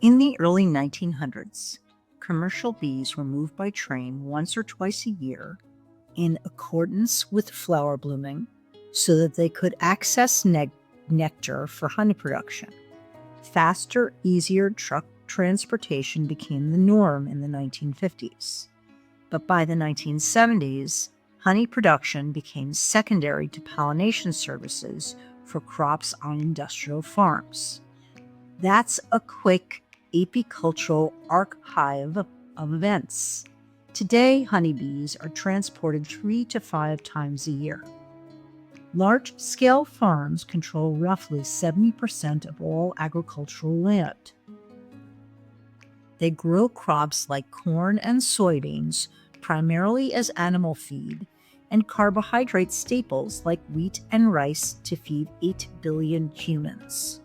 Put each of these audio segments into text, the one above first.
In the early 1900s, commercial bees were moved by train once or twice a year in accordance with flower blooming so that they could access nectar for honey production. Faster, easier truck transportation became the norm in the 1950s. But by the 1970s, honey production became secondary to pollination services for crops on industrial farms. That's a quick apicultural archive of events. Today, honeybees are transported 3 to 5 times a year. Large-scale farms control roughly 70% of all agricultural land. They grow crops like corn and soybeans primarily as animal feed, and carbohydrate staples like wheat and rice to feed 8 billion humans.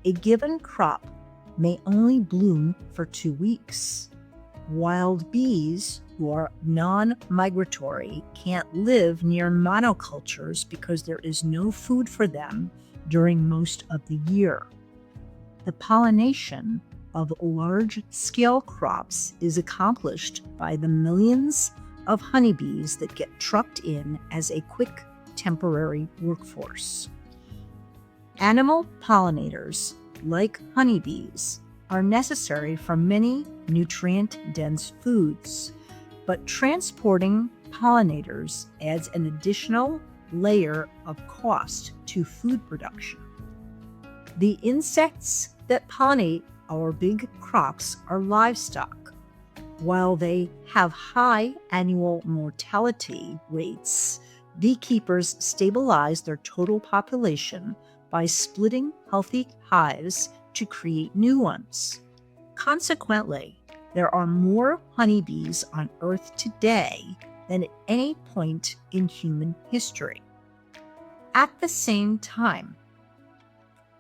A given crop may only bloom for 2 weeks. Wild bees, who are non-migratory, can't live near monocultures because there is no food for them during most of the year. The pollination of large-scale crops is accomplished by the millions of honeybees that get trucked in as a quick temporary workforce. Animal pollinators, like honeybees, are necessary for many nutrient-dense foods, but transporting pollinators adds an additional layer of cost to food production. The insects that pollinate our big crops are livestock. While they have high annual mortality rates, beekeepers stabilize their total population by splitting healthy hives to create new ones. Consequently, there are more honeybees on Earth today than at any point in human history. At the same time,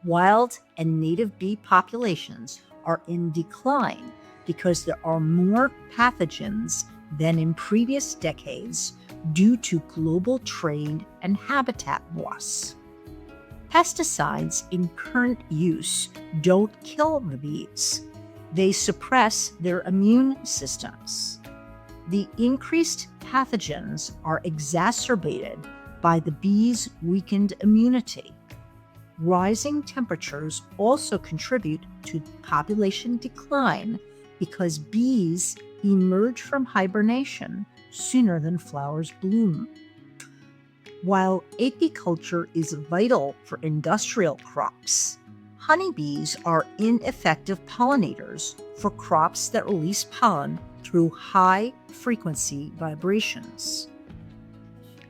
wild and native bee populations are in decline because there are more pathogens than in previous decades due to global trade and habitat loss. Pesticides in current use don't kill the bees. They suppress their immune systems. The increased pathogens are exacerbated by the bees' weakened immunity. Rising temperatures also contribute to population decline because bees emerge from hibernation sooner than flowers bloom. While apiculture is vital for industrial crops, honeybees are ineffective pollinators for crops that release pollen through high-frequency vibrations.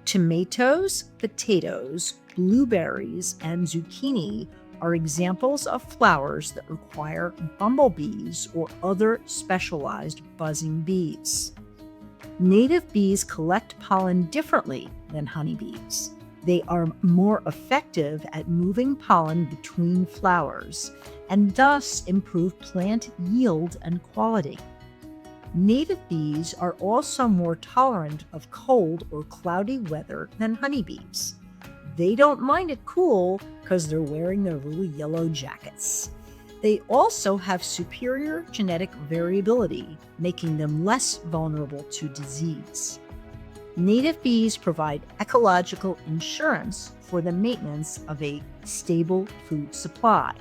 Tomatoes, potatoes, blueberries, and zucchini are examples of flowers that require bumblebees or other specialized buzzing bees. Native bees collect pollen differently than honeybees. They are more effective at moving pollen between flowers and thus improve plant yield and quality. Native bees are also more tolerant of cold or cloudy weather than honeybees. They don't mind it cool because they're wearing their little yellow jackets. They also have superior genetic variability, making them less vulnerable to disease. Native bees provide ecological insurance for the maintenance of a stable food supply.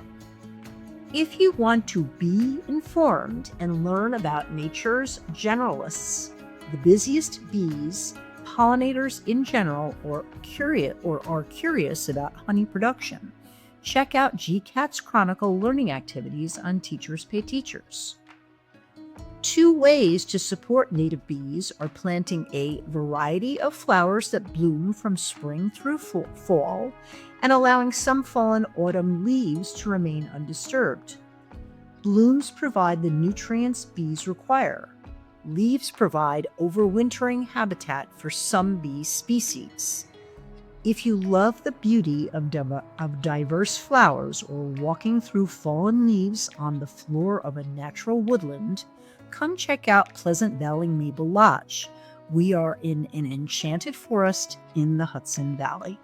If you want to be informed and learn about nature's generalists, the busiest bees, pollinators in general, or are curious about honey production, check out GCAT's Chronicle learning activities on Teachers Pay Teachers. 2 ways to support native bees are planting a variety of flowers that bloom from spring through fall and allowing some fall and autumn leaves to remain undisturbed. Blooms provide the nutrients bees require. Leaves provide overwintering habitat for some bee species. If you love the beauty of diverse flowers or walking through fallen leaves on the floor of a natural woodland, come check out Pleasant Valley Maple Lodge. We are in an enchanted forest in the Hudson Valley.